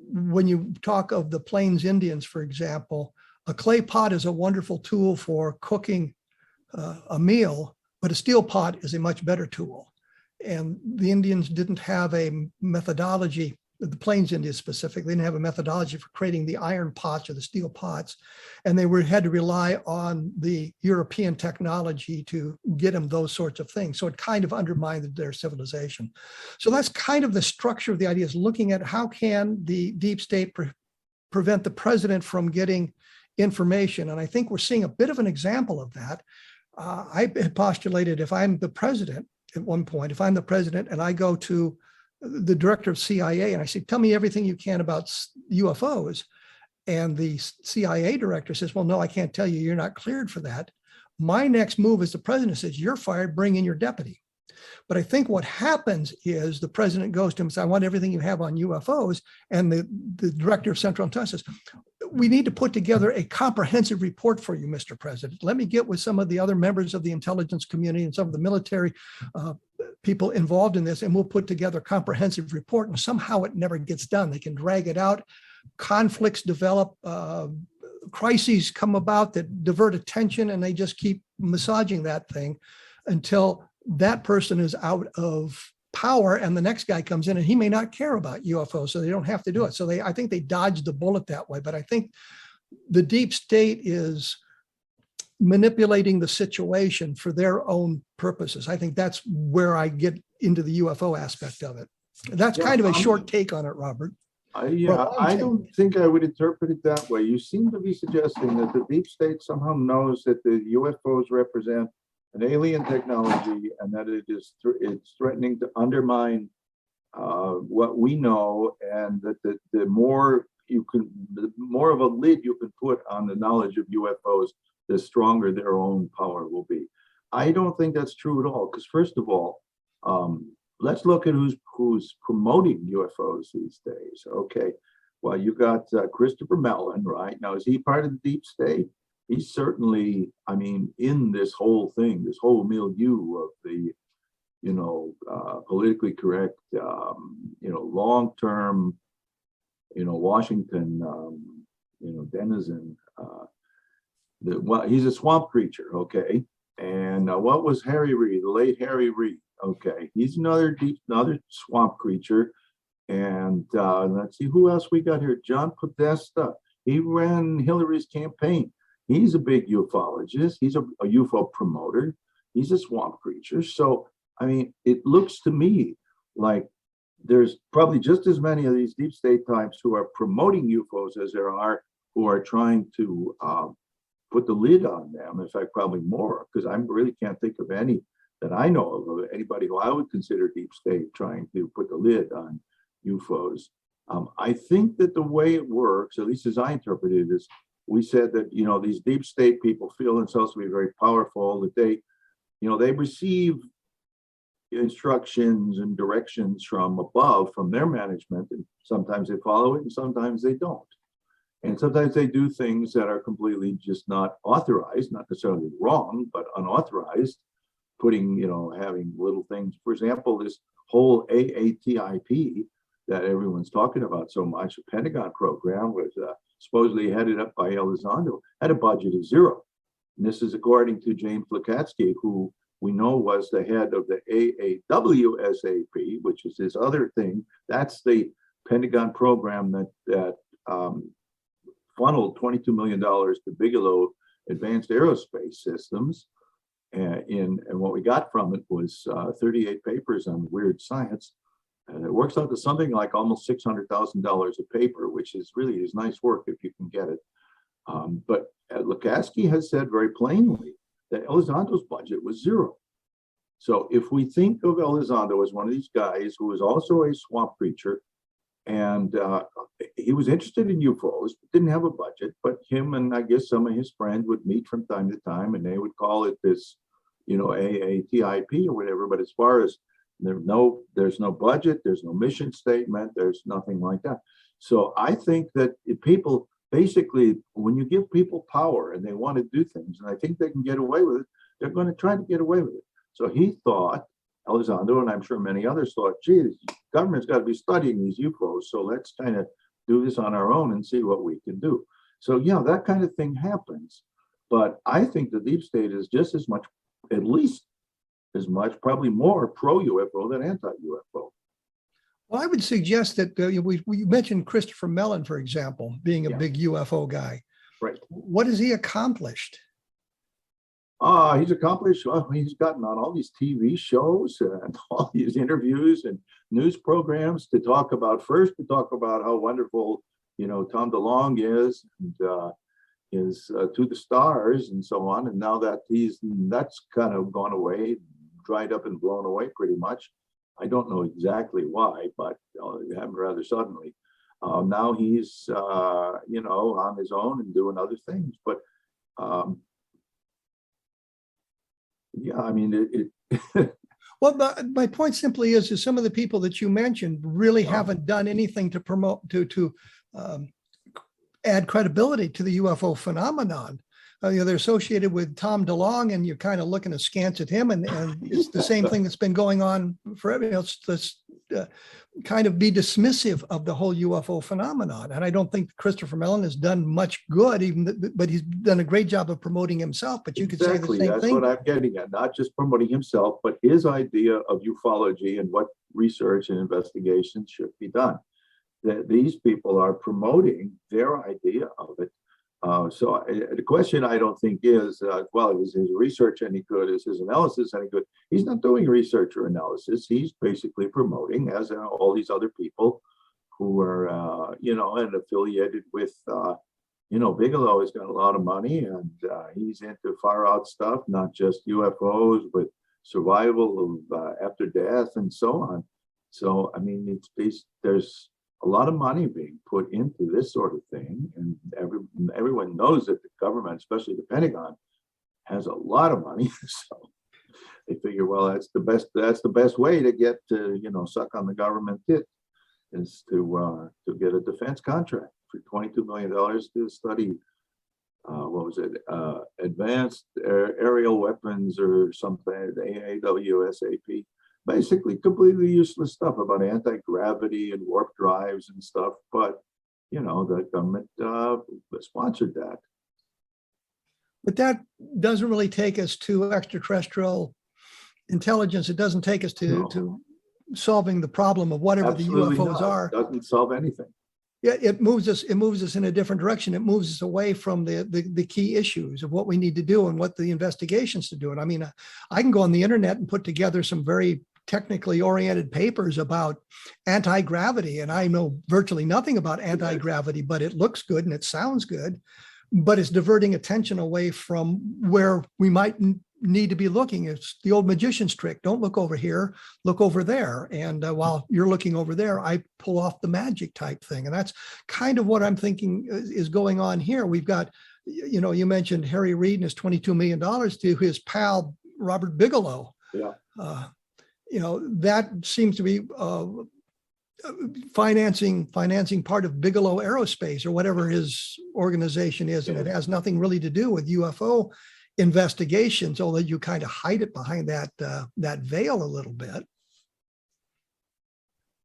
when you talk of the Plains Indians, for example, a clay pot is a wonderful tool for cooking a meal, but a steel pot is a much better tool. And the Indians didn't have a methodology the Plains Indians specifically, didn't have a methodology for creating the iron pots or the steel pots. And they had to rely on the European technology to get them those sorts of things. So it kind of undermined their civilization. So that's kind of the structure of the idea, is looking at how can the deep state prevent the president from getting information. And I think we're seeing a bit of an example of that. I had postulated, if I'm the president at one point, if I'm the president and I go to the director of CIA and I say, tell me everything you can about UFOs. And the CIA director says, well, no, I can't tell you. You're not cleared for that. My next move as the president says, you're fired, bring in your deputy. But I think what happens is the president goes to him and says, I want everything you have on UFOs. And the director of Central Intelligence says, we need to put together a comprehensive report for you, Mr. President. Let me get with some of the other members of the intelligence community and some of the military people involved in this, and we'll put together a comprehensive report. And somehow it never gets done. They can drag it out. Conflicts develop, crises come about that divert attention, and they just keep massaging that thing until that person is out of power and the next guy comes in and he may not care about UFOs, so they don't have to do it. So I think they dodged the bullet that way. But I think the deep state is manipulating the situation for their own purposes. I think that's where I get into the UFO aspect of it. That's kind of a short take on it, Robert. I don't think I would interpret it that way. You seem to be suggesting that the deep state somehow knows that the UFOs represent an alien technology and that it's threatening to undermine what we know, and that the more of a lid you can put on the knowledge of UFOs, the stronger their own power will be. I don't think that's true at all, because first of all, let's look at who's promoting UFOs these days. Okay, well, you got Christopher Mellon, right? Now, is he part of the deep state? He's certainly, I mean, in this whole thing, this whole milieu of the, politically correct, long-term, Washington, denizen. He's a swamp creature, okay? And what was Harry Reid, the late Harry Reid? Okay, he's another swamp creature. And let's see, who else we got here? John Podesta. He ran Hillary's campaign. He's a big ufologist. He's a UFO promoter. He's a swamp creature. So, I mean, it looks to me like there's probably just as many of these deep state types who are promoting UFOs as there are who are trying to put the lid on them. In fact, probably more, because I really can't think of any that I know of anybody who I would consider deep state trying to put the lid on UFOs. I think that the way it works, at least as I interpret it, is we said that, these deep state people feel themselves to be very powerful, that they receive instructions and directions from above, from their management, and sometimes they follow it and sometimes they don't. And sometimes they do things that are completely just not authorized, not necessarily wrong, but unauthorized, putting, having little things. For example, this whole AATIP that everyone's talking about so much, the Pentagon program was supposedly headed up by Elizondo, had a budget of zero. And this is according to James Lukatsky, who we know was the head of the AAWSAP, which is this other thing. That's the Pentagon program that funneled $22 million to Bigelow Advanced Aerospace Systems. And what we got from it was 38 papers on weird science. And it works out to something like almost $600,000 a paper, which is really nice work if you can get it. But Lukatsky has said very plainly that Elizondo's budget was zero. So if we think of Elizondo as one of these guys who is also a swamp creature, and he was interested in UFOs, didn't have a budget, but him and I guess some of his friends would meet from time to time, and they would call it this, AATIP or whatever. But as far as there's no budget, there's no mission statement, there's nothing like that. So I think that people basically, when you give people power and they want to do things, and I think they can get away with it, they're going to try to get away with it. So he thought, Elizondo, and I'm sure many others thought, gee, the government's got to be studying these UFOs, so let's kind of do this on our own and see what we can do. So yeah, that kind of thing happens. But I think the deep state is just as much, at least as much, probably more pro-UFO than anti-UFO. Well, I would suggest that we mentioned Christopher Mellon, for example, being a Yeah. big UFO guy. Right. What has he accomplished? He's accomplished. Well, he's gotten on all these TV shows and all these interviews and news programs to talk about how wonderful, Tom DeLonge is, and is to the stars and so on. And now that that's kind of gone away, dried up and blown away pretty much. I don't know exactly why, but it happened rather suddenly. Now he's, on his own and doing other things. But yeah, I mean, Well, my point simply is some of the people that you mentioned really haven't done anything to promote, to add credibility to the UFO phenomenon. They're associated with Tom DeLonge, and you're kind of looking askance at him, and it's the same thing that's been going on forever. Let's kind of be dismissive of the whole UFO phenomenon. And I don't think Christopher Mellon has done much good, but he's done a great job of promoting himself. But you could say the same that's thing. what I'm getting at. Not just promoting himself, but his idea of ufology and what research and investigations should be done. That these people are promoting their idea of it. So the question, I don't think, is, is his research any good? Is his analysis any good? He's not doing research or analysis. He's basically promoting, as all these other people who are, and affiliated with, Bigelow has got a lot of money, and he's into far out stuff, not just UFOs, but survival of after death and so on. So, I mean, there's a lot of money being put into this sort of thing, and everyone knows that the government, especially the Pentagon, has a lot of money. So they figure, well, that's the best way to get to suck on the government tit, is to get a defense contract for $22 million to study advanced aerial weapons or something, the AAWSAP. Basically completely useless stuff about anti-gravity and warp drives and stuff, but the government sponsored that. But that doesn't really take us to extraterrestrial intelligence. It doesn't take us to solving the problem of whatever Absolutely the UFOs not. are. It doesn't solve anything. Yeah, it moves us in a different direction. It moves us away from the key issues of what we need to do and what the investigations to do. And I mean, I can go on the internet and put together some very technically oriented papers about anti-gravity, and I know virtually nothing about anti-gravity, but it looks good and it sounds good, but it's diverting attention away from where we might need to be looking. It's the old magician's trick. Don't look over here, look over there. And while you're looking over there, I pull off the magic type thing. And that's kind of what I'm thinking is going on here. We've got, you mentioned Harry Reid and his $22 million to his pal, Robert Bigelow. Yeah. That seems to be financing part of Bigelow Aerospace or whatever his organization is. And it has nothing really to do with UFO investigations, although you kind of hide it behind that veil a little bit.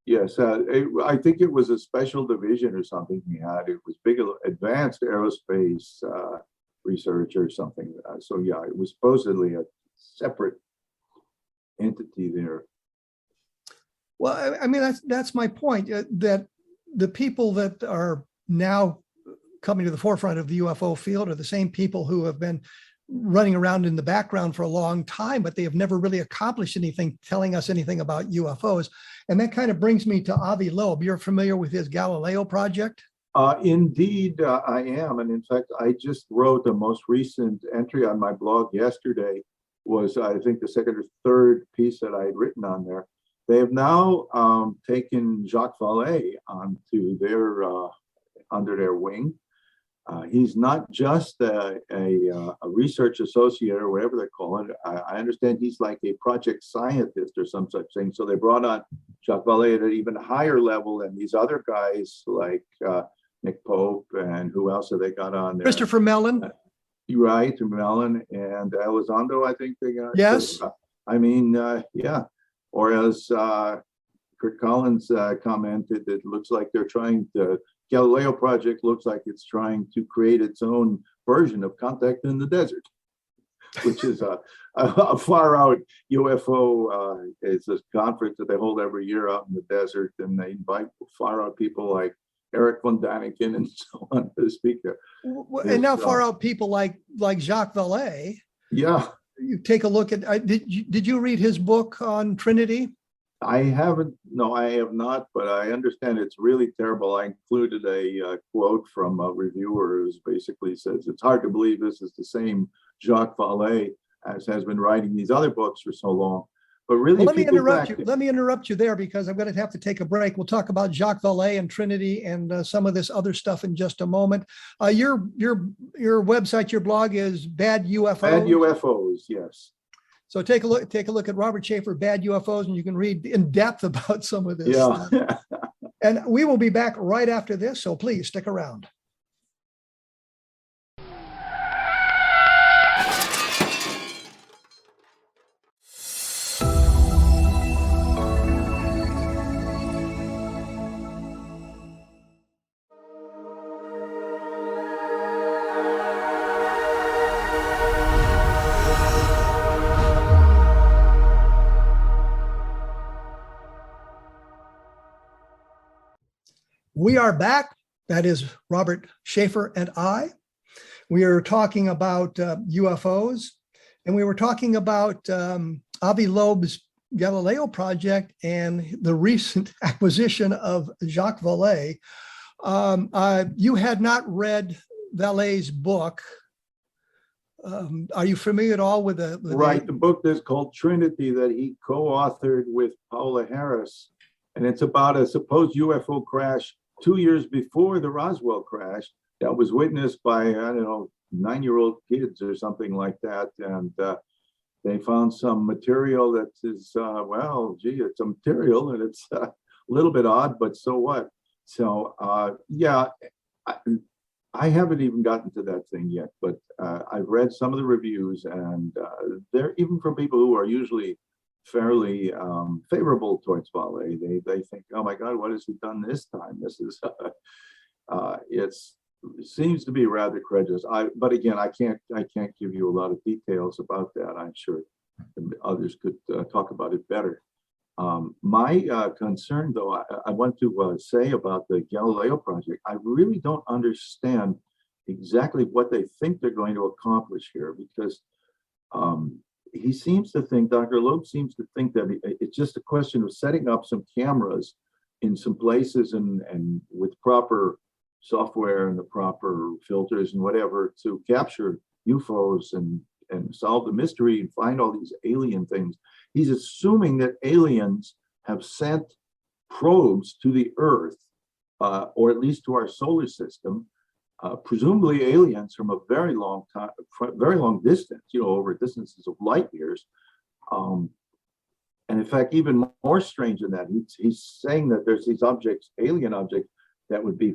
Yes, I think it was a special division or something he had. It was Bigelow Advanced Aerospace Research or something. So yeah, it was supposedly a separate entity there. Well, I mean, that's my point, that the people that are now coming to the forefront of the UFO field are the same people who have been running around in the background for a long time, but they have never really accomplished anything telling us anything about UFOs. And that kind of brings me to Avi Loeb. You're familiar with his Galileo project? Indeed, I am. And in fact, I just wrote the most recent entry on my blog yesterday. Was, I think, the second or third piece that I had written on there. They have now taken Jacques Vallée onto under their wing. He's not just a research associate or whatever they call it. I understand he's like a project scientist or some such thing. So they brought on Jacques Vallée at an even higher level than these other guys like Nick Pope, and who else have they got on there? Christopher Mellon. Right, Mellon and Elizondo, I think they got. Yes. Yeah. Or as Kurt Collins commented, it looks like Galileo project looks like it's trying to create its own version of Contact in the Desert. which is a far out UFO. It's this conference that they hold every year out in the desert, and they invite far out people like Eric von Daniken and so on to speak there. And now far out people like Jacques Vallée. Yeah. You take a look at, did you read his book on Trinity? I haven't, no, I have not, but I understand it's really terrible. I included a quote from a reviewer who basically says, it's hard to believe this is the same Jacques Vallée as has been writing these other books for so long. But really, let me interrupt you there, because I'm going to have to take a break. We'll talk about Jacques Vallée and Trinity and some of this other stuff in just a moment. Your website, your blog is Bad UFOs. Bad UFOs, yes. So take a look at Robert Sheaffer, Bad UFOs, and you can read in depth about some of this. Yeah. And we will be back right after this, so please stick around. We are back. That is Robert Sheaffer and I. We are talking about UFOs, and we were talking about Avi Loeb's Galileo project and the recent acquisition of Jacques Vallée. You had not read Vallée's book. Are you familiar at all with the Right, the book is called Trinity that he co-authored with Paola Harris, and it's about a supposed UFO crash 2 years before the Roswell crash that was witnessed by, I don't know, 9-year-old kids or something like that. And they found some material that is, well, gee, it's a material and it's a little bit odd, but so what? So, yeah, I haven't even gotten to that thing yet, but I've read some of the reviews, and they're even from people who are usually fairly favorable towards Vallée. They think, oh my God, what has he done this time? This is it seems to be rather credulous. But again, I can't give you a lot of details about that. I'm sure others could talk about it better. My concern, though, I want to say about the Galileo project, I really don't understand exactly what they think they're going to accomplish here, because he seems to think, Dr. Loeb seems to think that it's just a question of setting up some cameras in some places and with proper software and the proper filters and whatever to capture UFOs and solve the mystery and find all these alien things. He's assuming that aliens have sent probes to the Earth, or at least to our solar system, presumably aliens from a very long time, very long distance, over distances of light years. And in fact, even more strange than that, he's saying that there's these objects, alien objects, that would be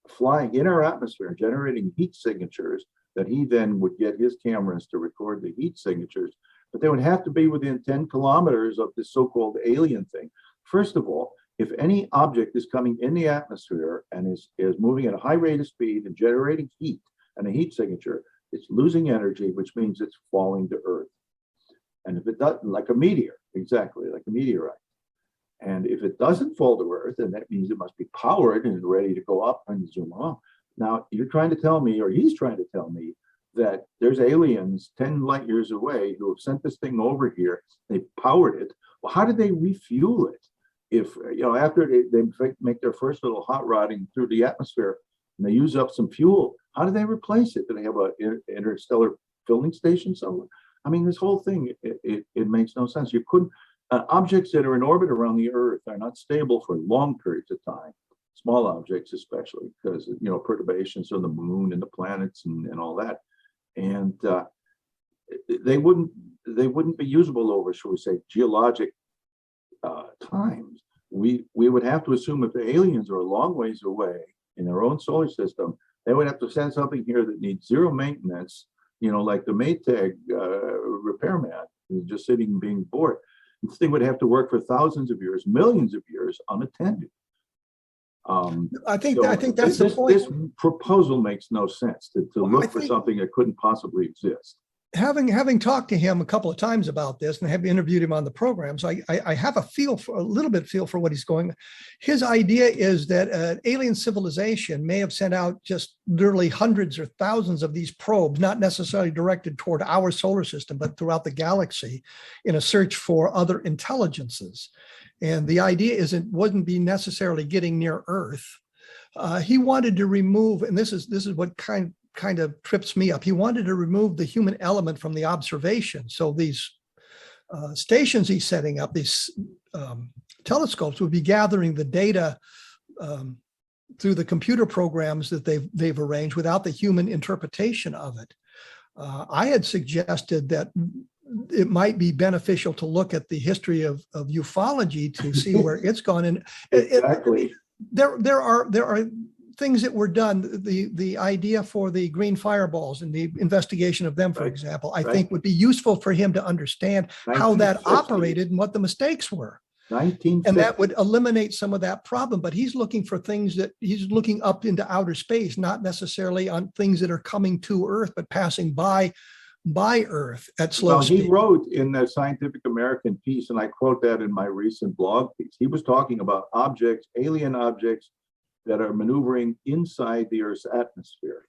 flying in our atmosphere, generating heat signatures that he then would get his cameras to record the heat signatures. But they would have to be within 10 kilometers of this so-called alien thing. First of all, if any object is coming in the atmosphere and is moving at a high rate of speed and generating heat and a heat signature, it's losing energy, which means it's falling to Earth. And if it doesn't, like a meteor, exactly, like a meteorite. And if it doesn't fall to Earth, then that means it must be powered and ready to go up and zoom on. Now, you're trying to tell me, or he's trying to tell me, that there's aliens 10 light years away who have sent this thing over here. They powered it. Well, how did they refuel it? If, after they make their first little hot rodding through the atmosphere and they use up some fuel, how do they replace it? Do they have an interstellar filling station somewhere? I mean, this whole thing, it makes no sense. You couldn't, objects that are in orbit around the Earth are not stable for long periods of time. Small objects, especially, because, perturbations on the moon and the planets and all that. And they wouldn't be usable over, shall we say, geologic times. We would have to assume if the aliens are a long ways away in their own solar system, they would have to send something here that needs zero maintenance, like the Maytag repairman who's just sitting and being bored. This thing would have to work for thousands of years, millions of years unattended. I think that's the point. This proposal makes no sense to look for something that couldn't possibly exist. having talked to him a couple of times about this and have interviewed him on the program, so I have a little bit feel for what he's going. His idea is that an alien civilization may have sent out just literally hundreds or thousands of these probes, not necessarily directed toward our solar system, but throughout the galaxy in a search for other intelligences. And the idea is it wouldn't be necessarily getting near Earth. He wanted to remove, and this is what kind of trips me up. He wanted to remove the human element from the observation. So these stations he's setting up, these telescopes, would be gathering the data through the computer programs that they've arranged without the human interpretation of it. I had suggested that it might be beneficial to look at the history of ufology to see where it's gone. And Exactly. There are things that were done. The idea for the green fireballs and the investigation of them, for example, I think would be useful for him to understand how that operated and what the mistakes were. 1950. And that would eliminate some of that problem. But he's looking for things that he's looking up into outer space, not necessarily on things that are coming to Earth, but passing by Earth at slow speed. He wrote in the Scientific American piece, and I quote that in my recent blog piece, he was talking about objects, alien objects that are maneuvering inside the Earth's atmosphere.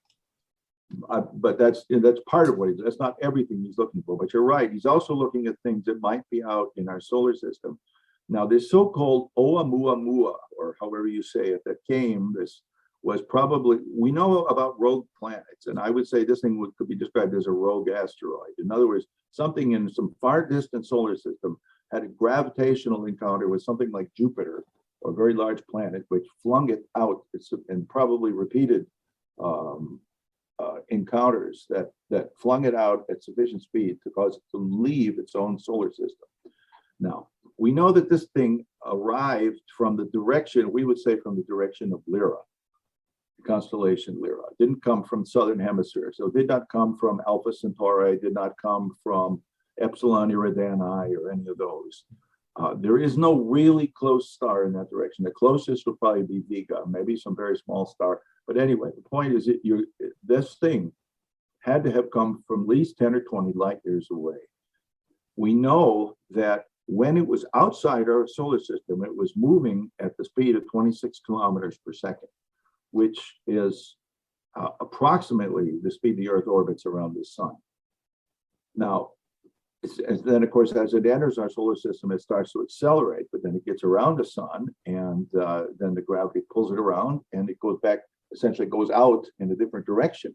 But that's part of what that's not everything he's looking for. But you're right. He's also looking at things that might be out in our solar system. Now, this so-called Oumuamua, or however you say it, that came, this was probably, we know about rogue planets, and I would say this thing could be described as a rogue asteroid. In other words, something in some far distant solar system had a gravitational encounter with something like Jupiter, or a very large planet, which flung it out, and probably repeated encounters that flung it out at sufficient speed to cause it to leave its own solar system. Now, we know that this thing arrived from the direction, we would say from the direction of Lyra, the constellation Lyra. It didn't come from the southern hemisphere. So it did not come from Alpha Centauri, it did not come from Epsilon Eridani or any of those. There is no really close star in that direction. The closest would probably be Vega, maybe some very small star. But anyway, the point is that this thing had to have come from at least 10 or 20 light years away. We know that when it was outside our solar system, it was moving at the speed of 26 kilometers per second, which is approximately the speed the Earth orbits around the sun. Now, and then, of course, as it enters our solar system, it starts to accelerate, but then it gets around the sun, and then the gravity pulls it around, and it goes back, essentially goes out in a different direction.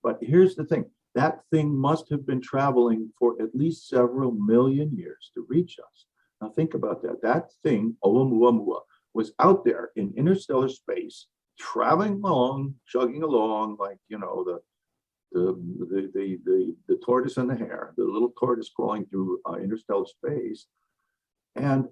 But here's the thing. That thing must have been traveling for at least several million years to reach us. Now think about that. That thing, Oumuamua, was out there in interstellar space, traveling along, chugging along, like, you know, the tortoise and the hare, the little tortoise crawling through interstellar space. And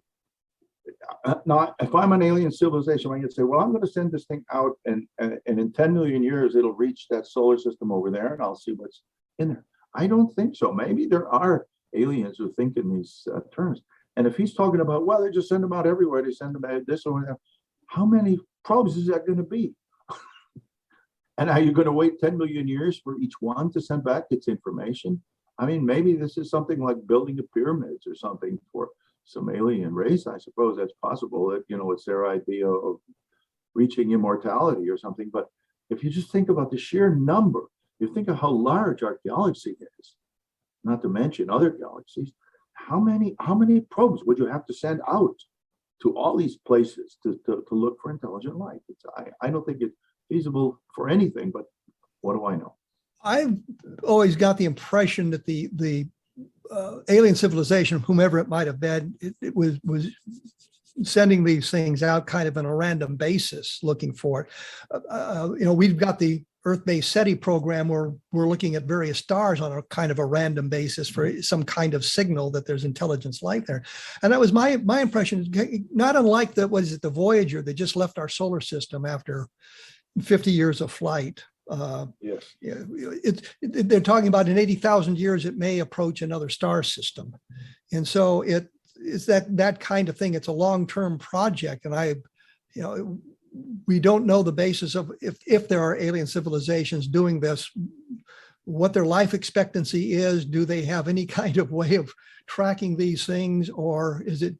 now, if I'm an alien civilization, I can say, well, I'm going to send this thing out, and in 10 million years, it'll reach that solar system over there, and I'll see what's in there. I don't think so. Maybe there are aliens who think in these terms. And if he's talking about, well, they just send them out everywhere, they send them out this or that, how many probes is that going to be? And are you going to wait 10 million years for each one to send back its information? I mean, maybe this is something like building the pyramids or something for some alien race. I suppose that's possible. That, you know, it's their idea of reaching immortality or something. But if you just think about the sheer number, you think of how large our galaxy is, not to mention other galaxies. How many probes would you have to send out to all these places to look for intelligent life? I don't think it's feasible for anything, but what do I know? I've always got the impression that the alien civilization, whomever it might have been, it was sending these things out kind of on a random basis, looking for it. You know, we've got the Earth-based SETI program where we're looking at various stars on a kind of a random basis for some kind of signal that there's intelligence life there. And that was my impression, not unlike the Voyager that just left our solar system after 50 years of flight. Yes. They're talking about in 80,000 years, it may approach another star system. And so it's that kind of thing. It's a long-term project. And we don't know the basis of if there are alien civilizations doing this, what their life expectancy is. Do they have any kind of way of tracking these things, or is it,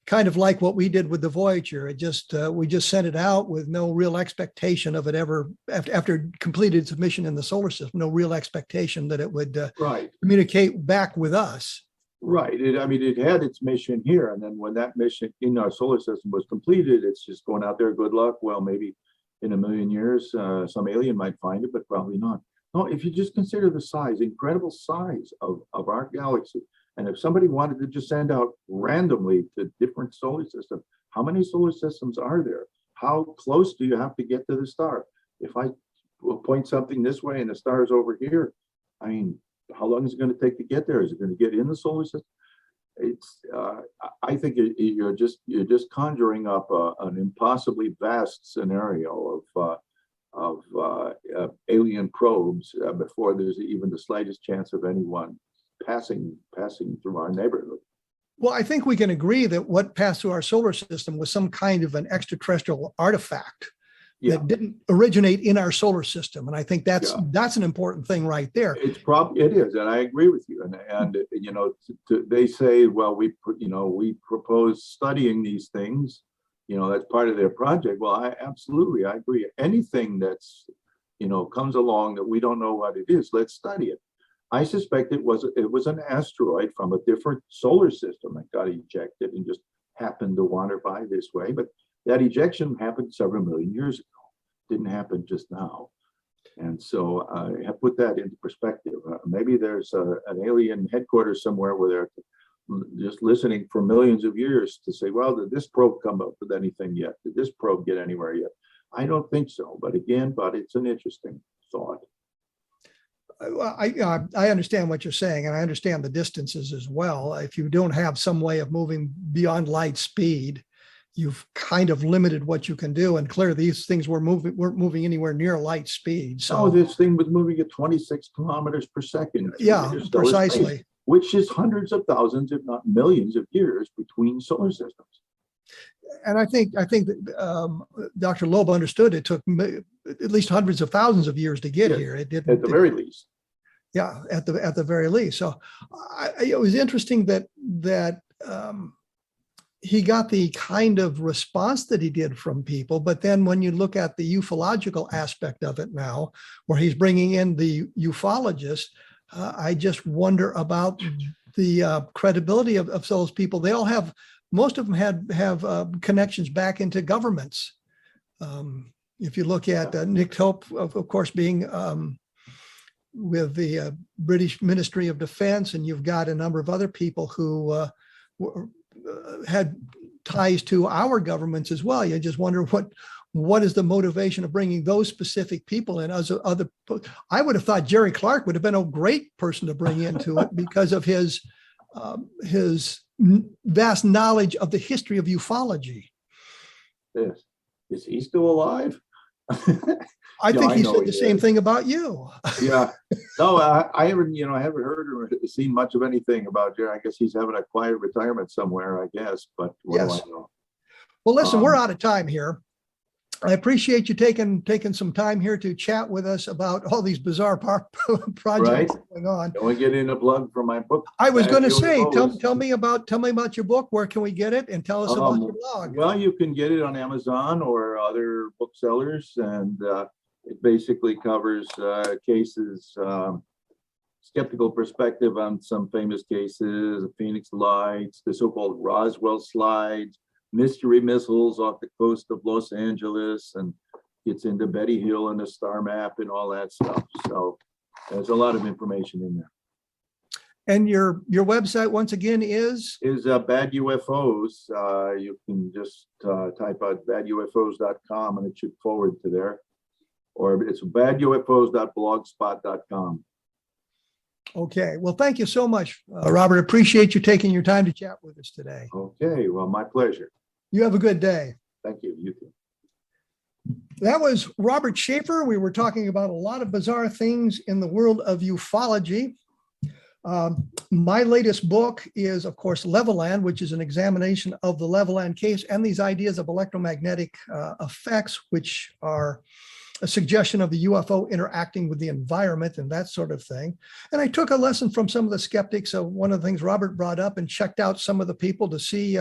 kind of like what we did with the Voyager? It just we just sent it out with no real expectation of it ever, after it completed its mission in the solar system, no real expectation that it would Right. communicate back with us. Right. It had its mission here. And then when that mission in our solar system was completed, it's just going out there. Good luck. Well, maybe in a million years, some alien might find it, but probably not. No, if you just consider the size, incredible size of our galaxy. And if somebody wanted to just send out randomly to different solar systems, how many solar systems are there? How close do you have to get to the star? If I will point something this way and the star is over here, I mean, how long is it going to take to get there? Is it going to get in the solar system? It's I think you're just conjuring up an impossibly vast scenario of alien probes before there's even the slightest chance of anyone passing through our neighborhood. Well, I think we can agree that what passed through our solar system was some kind of an extraterrestrial artifact that didn't originate in our solar system. And I think that's an important thing right there. It is, and I agree with you. And they say, well, we propose studying these things. That's part of their project. Well, I agree. Anything that's comes along that we don't know what it is, let's study it. I suspect it was an asteroid from a different solar system that got ejected and just happened to wander by this way. But that ejection happened several million years ago. Didn't happen just now. And so I put that into perspective. Maybe there's an alien headquarters somewhere where they're just listening for millions of years to say, well, did this probe come up with anything yet? Did this probe get anywhere yet? I don't think so. But it's an interesting thought. I understand what you're saying, and I understand the distances as well. If you don't have some way of moving beyond light speed, you've kind of limited what you can do. And clearly, these things weren't moving anywhere near light speed. So this thing was moving at 26 kilometers per second. Yeah, precisely. Space, which is hundreds of thousands, if not millions of years between solar systems. And I think that Dr. Loeb understood it took at least hundreds of thousands of years to get here. It did at the very least. Yeah, at the very least. So it was interesting that he got the kind of response that he did from people. But then when you look at the ufological aspect of it now, where he's bringing in the ufologists, I just wonder about the credibility of those people. They all have. Most of them have connections back into governments. If you look at Nick Hope, of course, being with the British Ministry of Defense, and you've got a number of other people who had ties to our governments as well. You just wonder what is the motivation of bringing those specific people in. I would have thought Jerry Clark would have been a great person to bring into it because of his vast knowledge of the history of ufology. Yes. Is he still alive? I think he said the same thing about you. Yeah. No, I haven't heard or seen much of anything about Jerry. I guess he's having a quiet retirement somewhere, I guess. But what do I know? Well, listen, we're out of time here. I appreciate you taking some time here to chat with us about all these bizarre projects going on. Don't we get in a plug for my book? I was going to say, tell me about your book. Where can we get it? And tell us about your blog. Well, you can get it on Amazon or other booksellers, and it basically covers cases, skeptical perspective on some famous cases, the Phoenix Lights, the so-called Roswell slides, mystery missiles off the coast of Los Angeles, and gets into Betty Hill and the star map and all that stuff. So there's a lot of information in there. And your website once again is Bad UFOs. You can just type out badufos.com and it should forward to there, or it's badufos.blogspot.com. Okay. Well, thank you so much, Robert. Appreciate you taking your time to chat with us today. Okay. Well, my pleasure. You have a good day. Thank you. You too. That was Robert Sheaffer. We were talking about a lot of bizarre things in the world of ufology. My latest book is, of course, Leveland, which is an examination of the Leveland case and these ideas of electromagnetic effects, which are a suggestion of the UFO interacting with the environment and that sort of thing. And I took a lesson from some of the skeptics. So one of the things Robert brought up, and checked out some of the people to see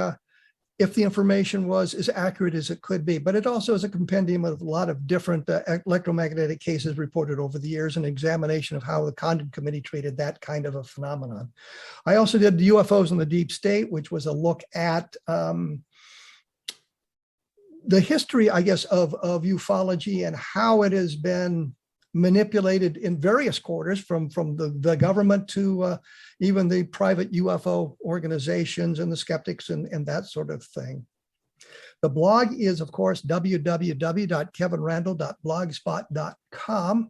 if the information was as accurate as it could be. But it also is a compendium of a lot of different electromagnetic cases reported over the years, and examination of how the Condon Committee treated that kind of a phenomenon. I also did the UFOs in the Deep State, which was a look at the history, I guess, of ufology and how it has been manipulated in various quarters, from the government to even the private UFO organizations and the skeptics and that sort of thing. The blog is, of course, www.kevinrandle.blogspot.com.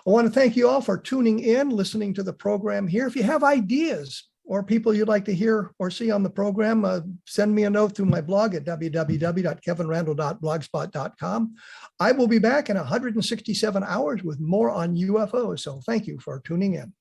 I want to thank you all for tuning in, listening to the program here. If you have ideas or people you'd like to hear or see on the program, send me a note through my blog at www.kevinrandle.blogspot.com. I will be back in 167 hours with more on UFOs. So thank you for tuning in.